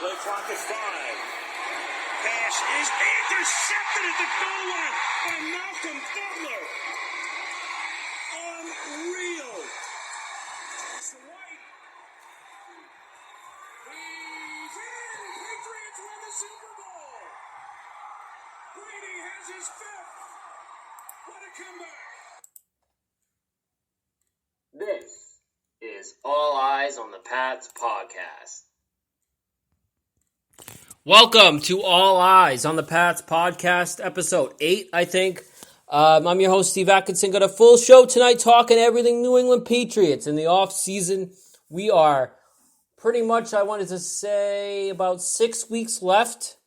Play clock at 5. Pass is intercepted at the goal line by Malcolm Butler. Unreal. It's White. He's in. Patriots win the Super Bowl. Brady has his 5th. What a comeback. This is All Eyes on the Pats podcast. Welcome to All Eyes on the Pats podcast, episode 8, I think. I'm your host, Steve Atkinson. Got a full show tonight talking everything New England Patriots. In the off-season, we are pretty much, I wanted to say, about 6 weeks left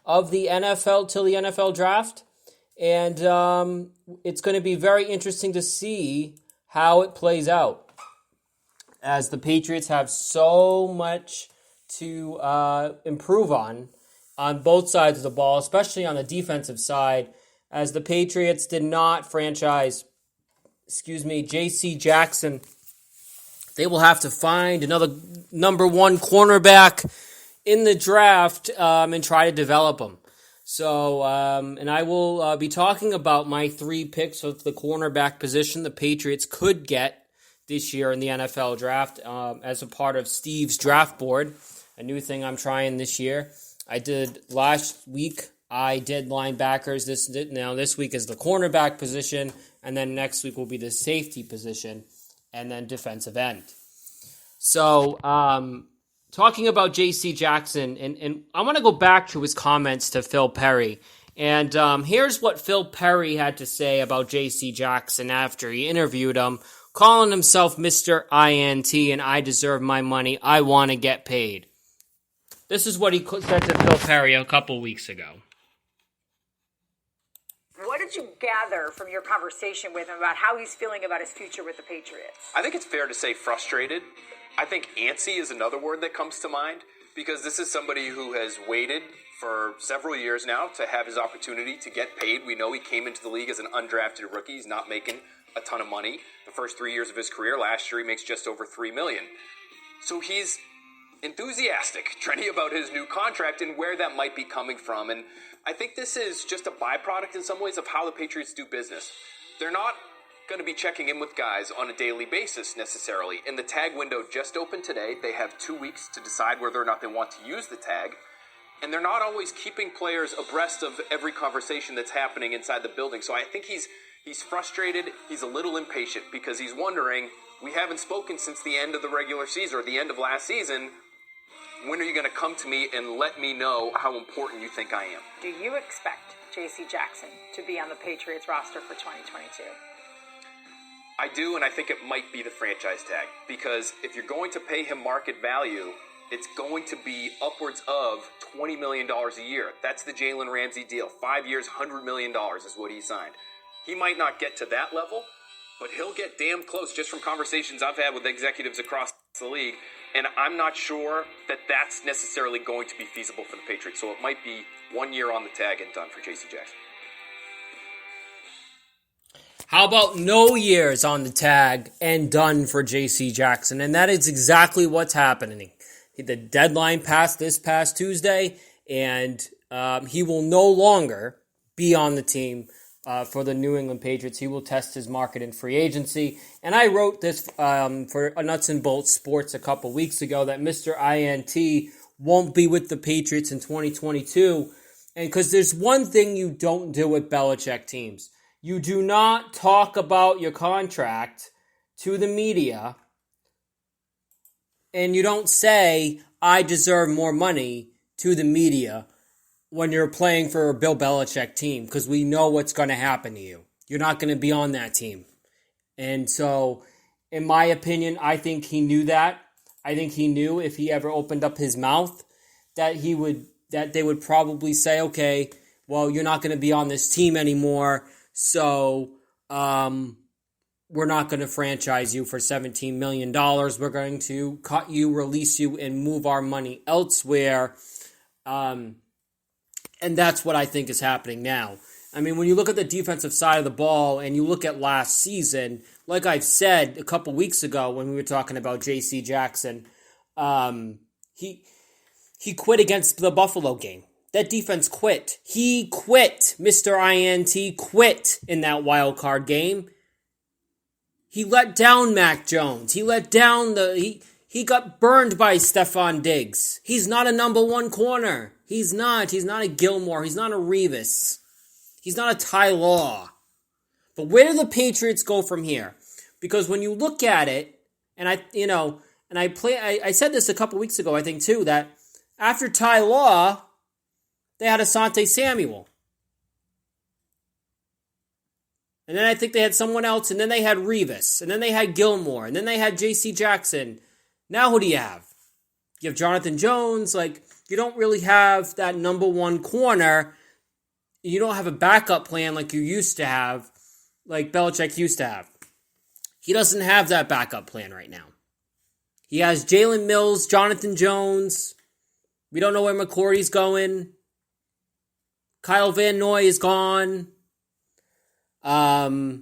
of the NFL till the NFL draft. And it's going to be very interesting to see how it plays out, as the Patriots have so much to improve on both sides of the ball, especially on the defensive side, as the Patriots did not franchise, J.C. Jackson. They will have to find another number one cornerback in the draft and try to develop him. So, and I will be talking about my 3 picks of the cornerback position the Patriots could get this year in the NFL draft as a part of Steve's draft board, a new thing I'm trying this year. I did last week. I did linebackers. This week is the cornerback position, and then next week will be the safety position, and then defensive end. So, talking about J.C. Jackson, and I want to go back to his comments to Phil Perry. And here's what Phil Perry had to say about J.C. Jackson after he interviewed him, calling himself Mr. INT and I deserve my money. I want to get paid. This is what he said to Phil Perry a couple weeks ago. What did you gather from your conversation with him about how he's feeling about his future with the Patriots? I think it's fair to say frustrated. I think antsy is another word that comes to mind, because this is somebody who has waited for several years now to have his opportunity to get paid. We know he came into the league as an undrafted rookie. He's not making a ton of money the first 3 years of his career. Last year he makes just over $3 million. So he's enthusiastic, trendy about his new contract and where that might be coming from. And I think this is just a byproduct in some ways of how the Patriots do business. They're not going to be checking in with guys on a daily basis necessarily. And the tag window just opened today. They have 2 weeks to decide whether or not they want to use the tag. And they're not always keeping players abreast of every conversation that's happening inside the building. So I think he's frustrated. He's a little impatient because he's wondering, we haven't spoken since the end of the regular season or the end of last season. When are you going to come to me and let me know how important you think I am? Do you expect J.C. Jackson to be on the Patriots roster for 2022? I do, and I think it might be the franchise tag. Because if you're going to pay him market value, it's going to be upwards of $20 million a year. That's the Jalen Ramsey deal. 5 years, $100 million is what he signed. He might not get to that level, but he'll get damn close just from conversations I've had with executives across the league. And I'm not sure that that's necessarily going to be feasible for the Patriots. So it might be 1 year on the tag and done for J.C. Jackson. How about no years on the tag and done for J.C. Jackson? And that is exactly what's happening. The deadline passed this past Tuesday, and he will no longer be on the team for the New England Patriots. He will test his market in free agency. And I wrote this for Nuts and Bolts Sports a couple weeks ago that Mr. INT won't be with the Patriots in 2022. And because there's one thing you don't do with Belichick teams. You do not talk about your contract to the media, and you don't say, I deserve more money to the media when you're playing for a Bill Belichick team, because we know what's going to happen to you. You're not going to be on that team. And so, in my opinion, I think he knew that. I think he knew if he ever opened up his mouth that they would probably say, okay, well, you're not going to be on this team anymore, so we're not going to franchise you for $17 million. We're going to cut you, release you, and move our money elsewhere. And that's what I think is happening now. I mean, when you look at the defensive side of the ball and you look at last season, like I've said a couple weeks ago when we were talking about J.C. Jackson, he He quit against the Buffalo game. That defense quit. He quit. Mr. INT quit in that wild card game. He let down Mac Jones. He let down he got burned by Stephon Diggs. He's not a number one corner. He's not. He's not a Gilmore. He's not a Revis. He's not a Ty Law. But where do the Patriots go from here? Because when you look at it, and I said this a couple weeks ago, I think too, that after Ty Law, they had Asante Samuel. And then I think they had someone else, and then they had Revis, and then they had Gilmore, and then they had J.C. Jackson. Now who do you have? You have Jonathan Jones. You don't really have that number one corner. You don't have a backup plan like you used to have, like Belichick used to have. He doesn't have that backup plan right now. He has Jalen Mills, Jonathan Jones. We don't know where McCourty's going. Kyle Van Noy is gone. So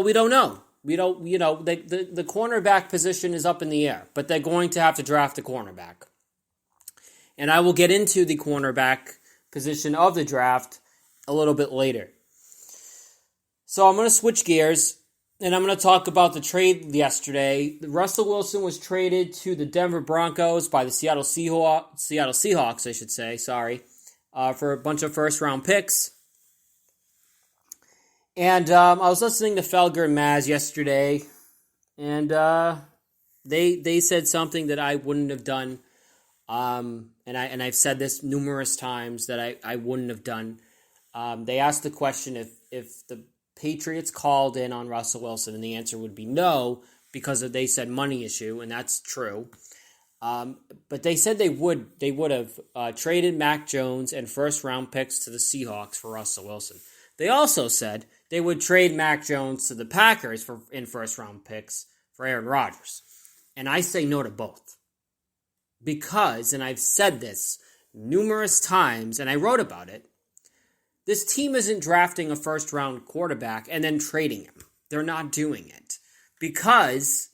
we don't know. The cornerback position is up in the air, but they're going to have to draft a cornerback. And I will get into the cornerback position of the draft a little bit later. So I'm going to switch gears, and I'm going to talk about the trade yesterday. Russell Wilson was traded to the Denver Broncos by the Seattle Seahawks, I should say, for a bunch of first-round picks. And I was listening to Felger and Maz yesterday, and they said something that I wouldn't have done, and I've said this numerous times that I wouldn't have done. They asked the question if the Patriots called in on Russell Wilson, and the answer would be no, because they said money issue, and that's true. But they said they would have traded Mac Jones and first-round picks to the Seahawks for Russell Wilson. They also said they would trade Mac Jones to the Packers in first-round picks for Aaron Rodgers. And I say no to both. Because, and I've said this numerous times, and I wrote about it, this team isn't drafting a first-round quarterback and then trading him. They're not doing it. Because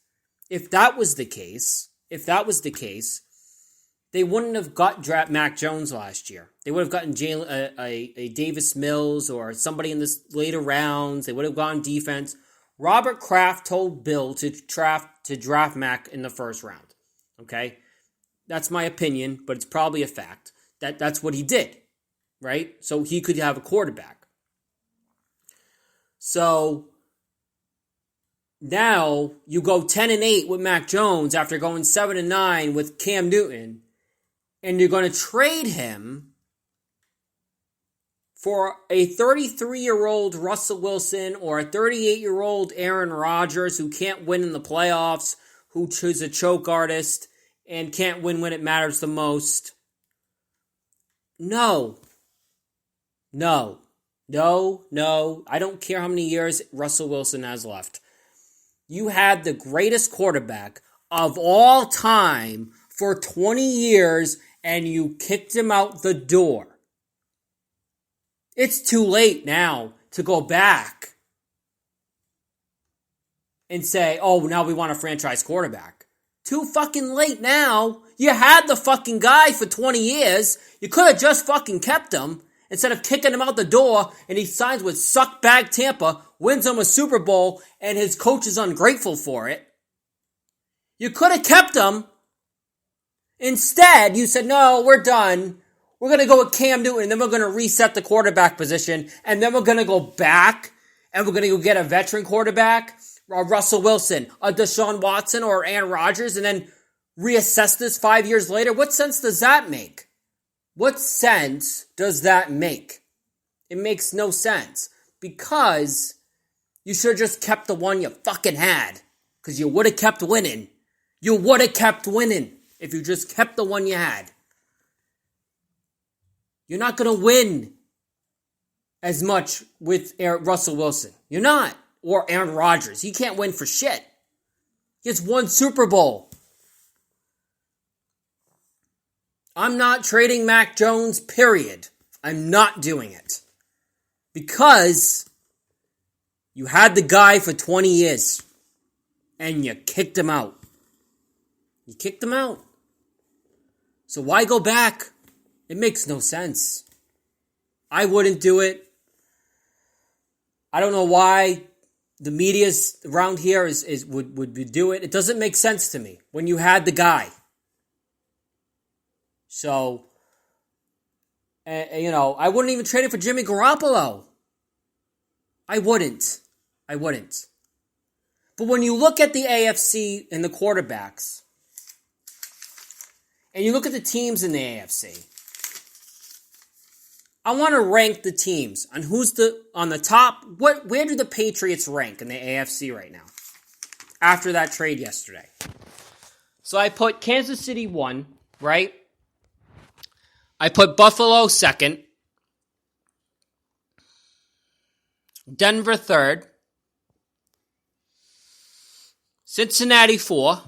if that was the case, they wouldn't have got Mac Jones last year. They would have gotten a Davis Mills or somebody in this later rounds. They would have gone defense. Robert Kraft told Bill to draft Mac in the first round. Okay? That's my opinion, but it's probably a fact. That's what he did, right? So he could have a quarterback. So now you go 10-8 with Mac Jones after going 7-9 with Cam Newton, and you're going to trade him for a 33-year-old Russell Wilson or a 38-year-old Aaron Rodgers who can't win in the playoffs, who is a choke artist and can't win when it matters the most. No. I don't care how many years Russell Wilson has left. You had the greatest quarterback of all time for 20 years, and you kicked him out the door. It's too late now to go back and say, oh, now we want a franchise quarterback. Too fucking late now. You had the fucking guy for 20 years. You could have just fucking kept him instead of kicking him out the door, and he signs with suckbag Tampa, wins him a Super Bowl, and his coach is ungrateful for it. You could have kept him. Instead, you said, no, we're done. We're going to go with Cam Newton, and then we're going to reset the quarterback position, and then we're going to go back, and we're going to go get a veteran quarterback, a Russell Wilson, a Deshaun Watson, or Aaron Rodgers, and then reassess this 5 years later. What sense does that make? What sense does that make? It makes no sense. Because you should have just kept the one you fucking had. Because you would have kept winning. You would have kept winning if you just kept the one you had. You're not going to win as much with Russell Wilson. You're not. Or Aaron Rodgers. He can't win for shit. He has one Super Bowl. I'm not trading Mac Jones, period. I'm not doing it. Because you had the guy for 20 years. And you kicked him out. You kicked him out. So why go back? It makes no sense. I wouldn't do it. I don't know why the media's around here would do it. It doesn't make sense to me when you had the guy. So, I wouldn't even trade it for Jimmy Garoppolo. I wouldn't. But when you look at the AFC and the quarterbacks, and you look at the teams in the AFC, I want to rank the teams on who's on the top. Where do the Patriots rank in the AFC right now? After that trade yesterday. So I put Kansas City 1, right? I put Buffalo 2nd. Denver 3rd. Cincinnati 4.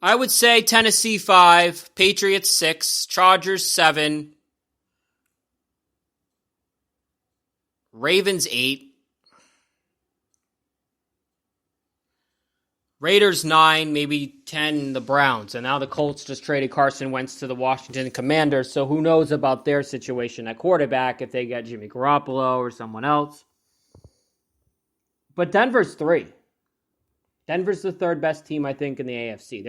I would say Tennessee 5, Patriots 6, Chargers 7, Ravens 8, Raiders 9, maybe 10, the Browns. And now the Colts just traded Carson Wentz to the Washington Commanders, so who knows about their situation at quarterback if they get Jimmy Garoppolo or someone else. But Denver's 3. Denver's the 3rd best team, I think, in the AFC.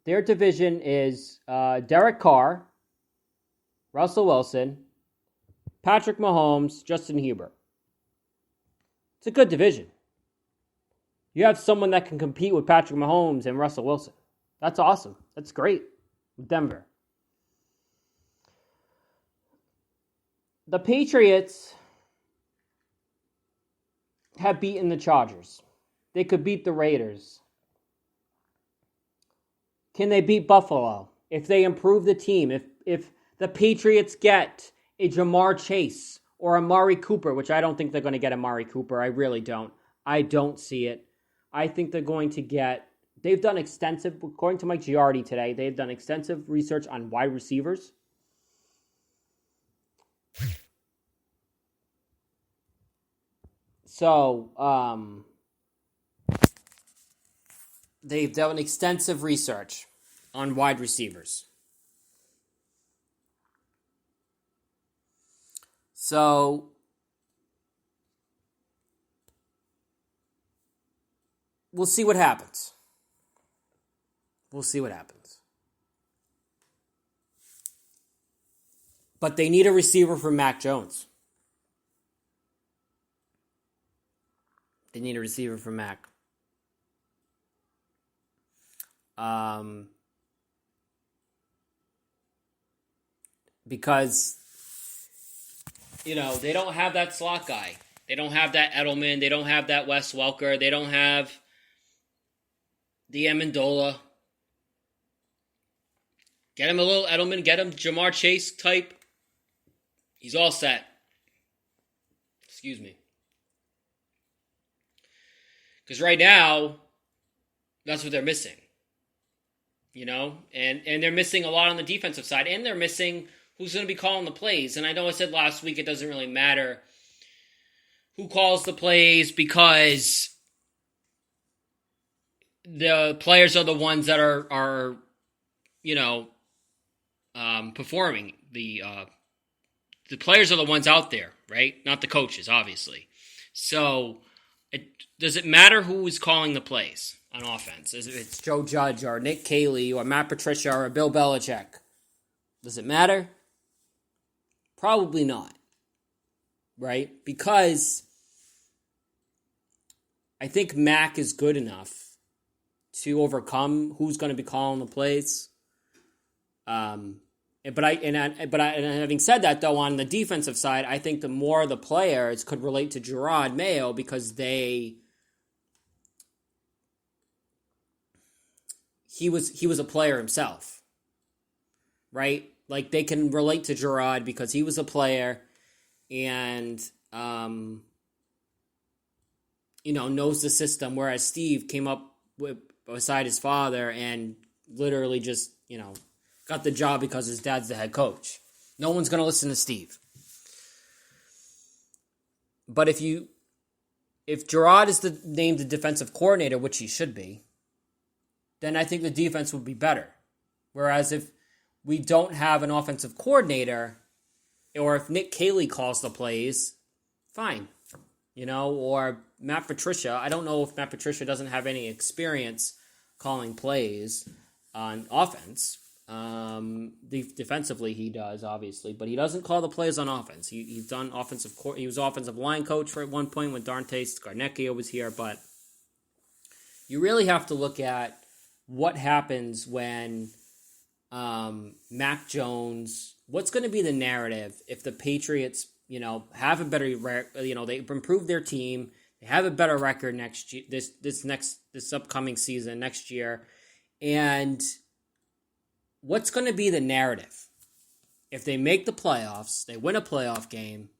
Their division is Derek Carr, Russell Wilson, Patrick Mahomes, Justin Herbert. It's a good division. You have someone that can compete with Patrick Mahomes and Russell Wilson. That's awesome. That's great. Denver. The Patriots have beaten the Chargers. They could beat the Raiders. Can they beat Buffalo? If they improve the team, if the Patriots get a Jamar Chase or Amari Cooper, which I don't think they're going to get Amari Cooper. I really don't. I don't see it. I think they're going to get... They've done extensive, according to Mike Giardi today, they've done extensive research on wide receivers. So, they've done extensive research on wide receivers. So, we'll see what happens. But they need a receiver for Mac Jones. They need a receiver for Mac. Because, they don't have that slot guy. They don't have that Edelman. They don't have that Wes Welker. They don't have the Amendola. Get him a little Edelman. Get him Jamar Chase type. He's all set. Excuse me. Because right now, that's what they're missing. And they're missing a lot on the defensive side. And they're missing who's going to be calling the plays. And I know I said last week it doesn't really matter who calls the plays because the players are the ones that are performing. The players are the ones out there, right? Not the coaches, obviously. So, does it matter who is calling the plays on offense? If it's Joe Judge or Nick Caley or Matt Patricia or Bill Belichick, does it matter? Probably not, right? Because I think Mac is good enough to overcome who's going to be calling the plays. But having said that, though, on the defensive side, I think the more the players could relate to Gerard Mayo because he was a player himself, right? Like they can relate to Gerard because he was a player, and knows the system. Whereas Steve came up beside his father and literally just got the job because his dad's the head coach. No one's going to listen to Steve. But if Gerard is named the defensive coordinator, which he should be, then I think the defense would be better. Whereas if we don't have an offensive coordinator, or if Nick Caley calls the plays, fine. Or Matt Patricia. I don't know if Matt Patricia doesn't have any experience calling plays on offense. Defensively, he does, obviously, but he doesn't call the plays on offense. He's done he was offensive line coach for at one point when Dante Scarnecchia was here, but you really have to look at what happens when Mac Jones. What's going to be the narrative if the Patriots, have a better, they've improved their team, they have a better record next year, this upcoming season, next year, and what's going to be the narrative? If they make the playoffs, they win a playoff game,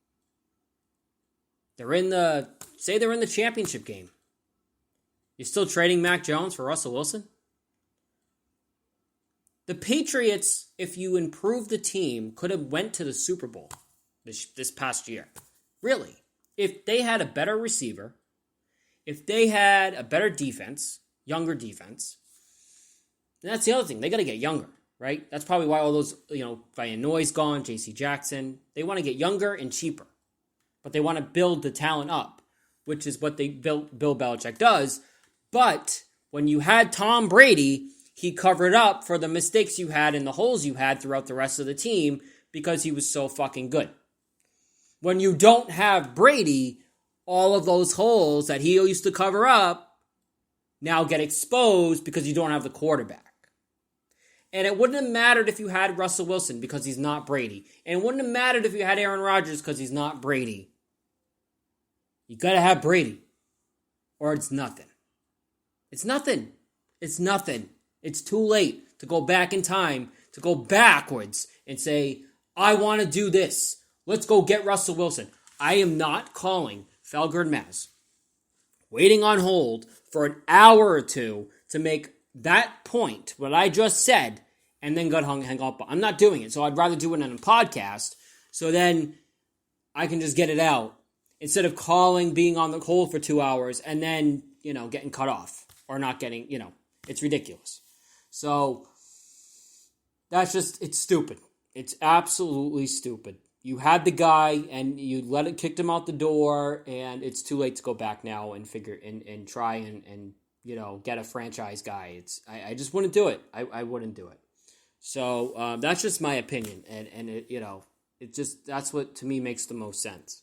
they're in the championship game. You're still trading Mac Jones for Russell Wilson? The Patriots, if you improve the team, could have went to the Super Bowl this past year. Really. If they had a better receiver, if they had a better defense, younger defense, and that's the other thing. They got to get younger, right? That's probably why all those, Vallanoy's gone, J.C. Jackson. They want to get younger and cheaper. But they want to build the talent up, which is what Bill Belichick does. But when you had Tom Brady, he covered up for the mistakes you had and the holes you had throughout the rest of the team because he was so fucking good. When you don't have Brady, all of those holes that he used to cover up now get exposed because you don't have the quarterback. And it wouldn't have mattered if you had Russell Wilson because he's not Brady. And it wouldn't have mattered if you had Aaron Rodgers because he's not Brady. You got to have Brady or it's nothing. It's nothing. It's nothing. It's too late to go back in time, to go backwards and say, I want to do this. Let's go get Russell Wilson. I am not calling Felger Maz waiting on hold for an hour or two to make that point, what I just said, and then hang up. I'm not doing it, so I'd rather do it on a podcast, so then I can just get it out instead of being on the hold for 2 hours, and then, getting cut off or not getting, it's ridiculous. So that's it's stupid. It's absolutely stupid. You had the guy and you kicked him out the door, and it's too late to go back now and try and get a franchise guy. I just wouldn't do it. I wouldn't do it. So that's just my opinion, and it just that's what to me makes the most sense.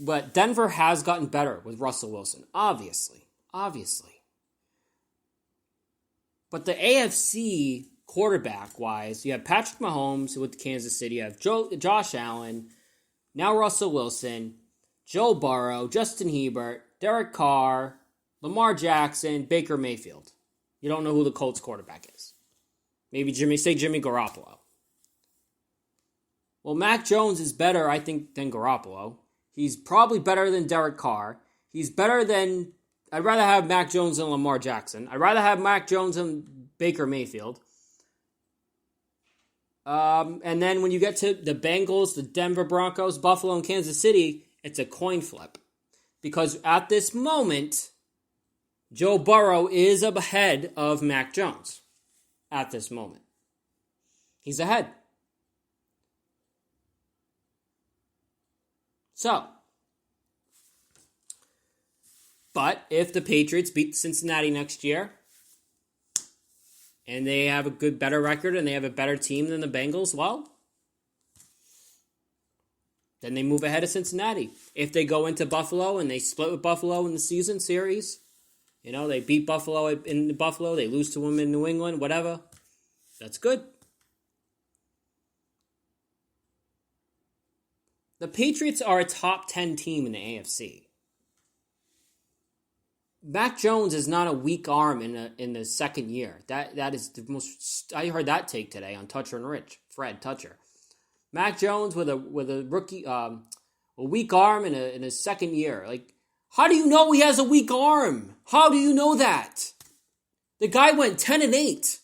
But Denver has gotten better with Russell Wilson, obviously. But the AFC quarterback-wise, you have Patrick Mahomes with Kansas City, you have Josh Allen, now Russell Wilson, Joe Burrow, Justin Herbert, Derek Carr, Lamar Jackson, Baker Mayfield. You don't know who the Colts quarterback is. Maybe Jimmy Garoppolo. Well, Mac Jones is better, I think, than Garoppolo. He's probably better than Derek Carr. He's better than... I'd rather have Mac Jones than Lamar Jackson. I'd rather have Mac Jones than Baker Mayfield. And then when you get to the Bengals, the Denver Broncos, Buffalo, and Kansas City, it's a coin flip. Because at this moment, Joe Burrow is ahead of Mac Jones. At this moment. He's ahead. So, but if the Patriots beat Cincinnati next year, and they have a better record, and they have a better team than the Bengals, well, then they move ahead of Cincinnati. If they go into Buffalo and they split with Buffalo in the season series, they beat Buffalo in Buffalo, they lose to them in New England, whatever, that's good. The Patriots are a top 10 team in the AFC. Mac Jones is not a weak arm in the second year. That is the most. I heard that take today on Toucher and Rich, Fred Toucher. Mac Jones with a rookie, a weak arm in his second year. Like, how do you know he has a weak arm? How do you know that? The guy went 10-8.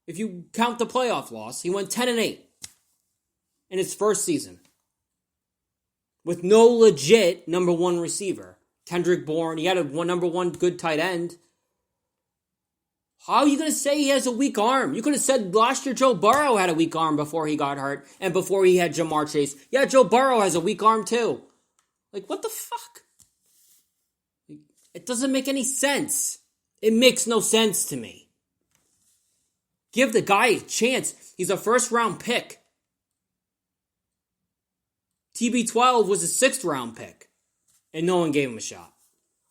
If you count the playoff loss, he went 10-8 in his first season. with no legit number one receiver. Kendrick Bourne, he had a number one good tight end. How are you going to say he has a weak arm? You could have said last year Joe Burrow had a weak arm before he got hurt and before he had Jamar Chase. Yeah, Joe Burrow has a weak arm too. Like, what the fuck? It doesn't make any sense. It makes no sense to me. Give the guy a chance. He's a first-round pick. TB12 was a sixth-round pick, and no one gave him a shot.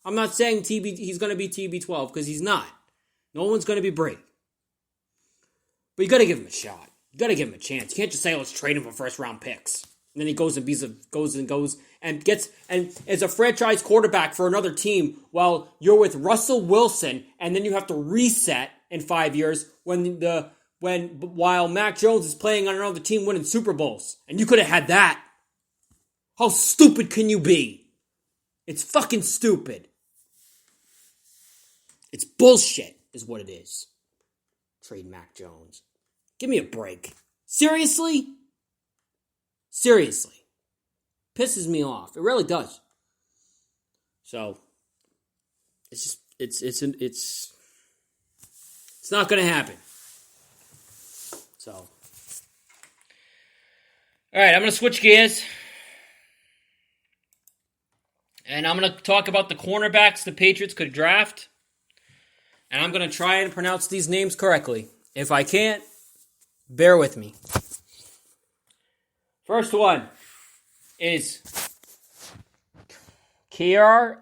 I'm not saying he's going to be TB12 because he's not. No one's going to be Brady. But you got to give him a shot. You got to give him a chance. You can't just say, let's trade him for first-round picks. And then he goes and gets and is a franchise quarterback for another team while you're with Russell Wilson, and then you have to reset in 5 years while Mac Jones is playing on another team winning Super Bowls. And you could have had that. How stupid can you be? It's fucking stupid. It's bullshit is what it is. Trade Mac Jones. Give me a break. Seriously? Seriously. Pisses me off. It really does. So, it's not going to happen. So, all right, I'm going to switch gears. And I'm going to talk about the cornerbacks the Patriots could draft. And I'm going to try and pronounce these names correctly. If I can't, bear with me. First one is Kiara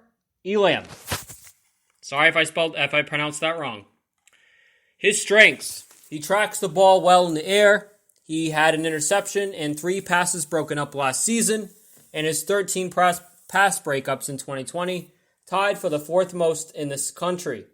Elam. Sorry if I pronounced that wrong. His strengths: he tracks the ball well in the air. He had an interception and 3 passes broken up last season, and his 13 pass breakups in 2020, tied for the 4th most in this country.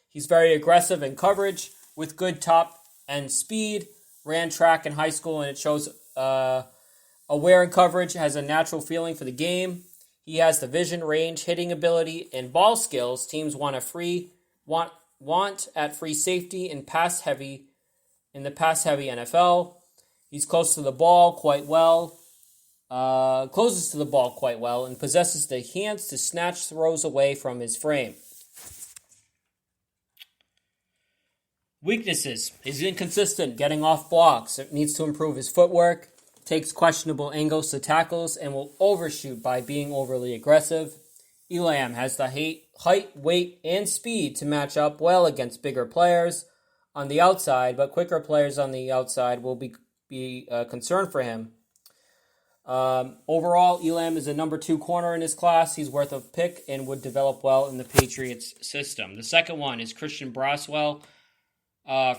He's very aggressive in coverage with good top end speed. Ran track in high school, and it shows aware in coverage, has a natural feeling for the game. He has the vision, range, hitting ability, and ball skills teams want at free safety in the pass heavy NFL. He's close to the ball quite well. Closes to the ball quite well and possesses the hands to snatch throws away from his frame. Weaknesses: he's inconsistent getting off blocks. It needs to improve his footwork. Takes questionable angles to tackles and will overshoot by being overly aggressive. Elam has the height, weight, and speed to match up well against bigger players on the outside, but quicker players on the outside will be a concern for him. Overall, Elam is a number 2 corner in his class. He's worth a pick and would develop well in the Patriots system. The second one is Christian Braswell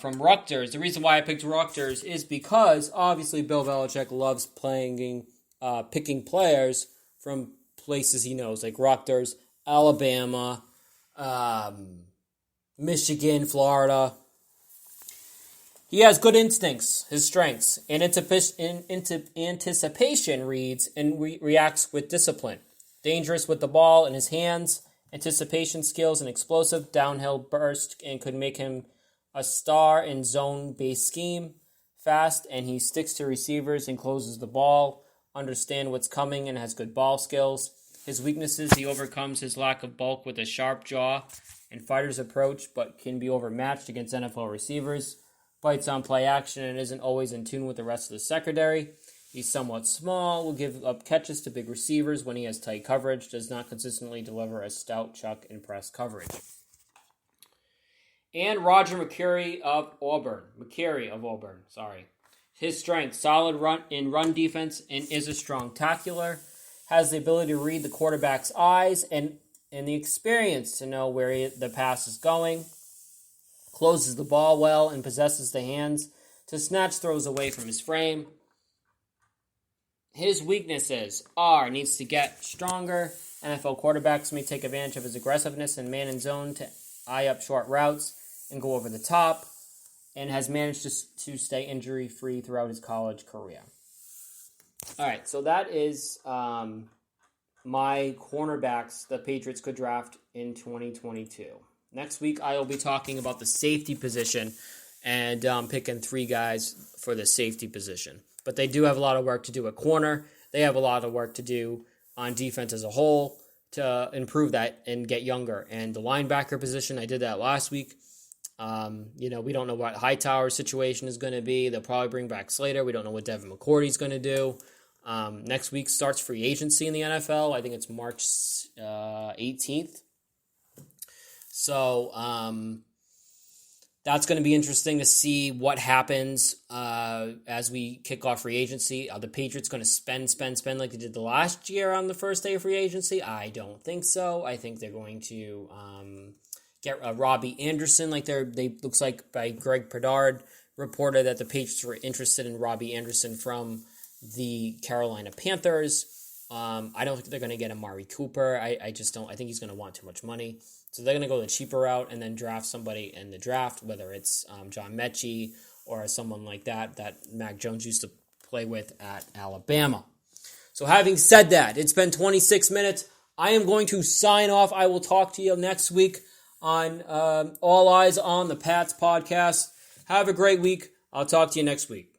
from Rutgers. The reason why I picked Rutgers is because obviously Bill Belichick loves picking players from places he knows, like Rutgers, Alabama, Michigan, Florida. He has good instincts, his strengths, and anticipation reads and reacts with discipline. Dangerous with the ball in his hands, anticipation skills, and explosive downhill burst, and could make him a star in zone-based scheme. Fast, and he sticks to receivers and closes the ball. Understand what's coming and has good ball skills. His weaknesses: he overcomes his lack of bulk with a sharp jaw and fighter's approach, but can be overmatched against NFL receivers. Bites on play action and isn't always in tune with the rest of the secondary. He's somewhat small, will give up catches to big receivers when he has tight coverage, does not consistently deliver a stout chuck in press coverage. And Roger McCreary of Auburn. His strength: solid run defense and is a strong tackler. Has the ability to read the quarterback's eyes and the experience to know where the pass is going. Closes the ball well and possesses the hands to snatch throws away from his frame. His weaknesses are: needs to get stronger. NFL quarterbacks may take advantage of his aggressiveness and man in zone to eye up short routes and go over the top, and has managed to stay injury-free throughout his college career. All right, so that is my cornerbacks the Patriots could draft in 2022. Next week, I will be talking about the safety position and picking 3 guys for the safety position. But they do have a lot of work to do at corner. they have a lot of work to do on defense as a whole to improve that and get younger. And the linebacker position, I did that last week. We don't know what Hightower's situation is going to be. They'll probably bring back Slater. We don't know what Devin McCourty's going to do. Next week starts free agency in the NFL. I think it's March 18th. So that's going to be interesting to see what happens as we kick off free agency. Are the Patriots going to spend like they did the last year on the first day of free agency? I don't think so. I think they're going to get Robbie Anderson. Looks like by Greg Bedard reported that the Patriots were interested in Robbie Anderson from the Carolina Panthers. I don't think they're going to get Amari Cooper. I just don't. I think he's going to want too much money. So they're going to go the cheaper route and then draft somebody in the draft, whether it's John Mechie or someone like that Mac Jones used to play with at Alabama. So having said that, it's been 26 minutes. I am going to sign off. I will talk to you next week on All Eyes on the Pats podcast. Have a great week. I'll talk to you next week.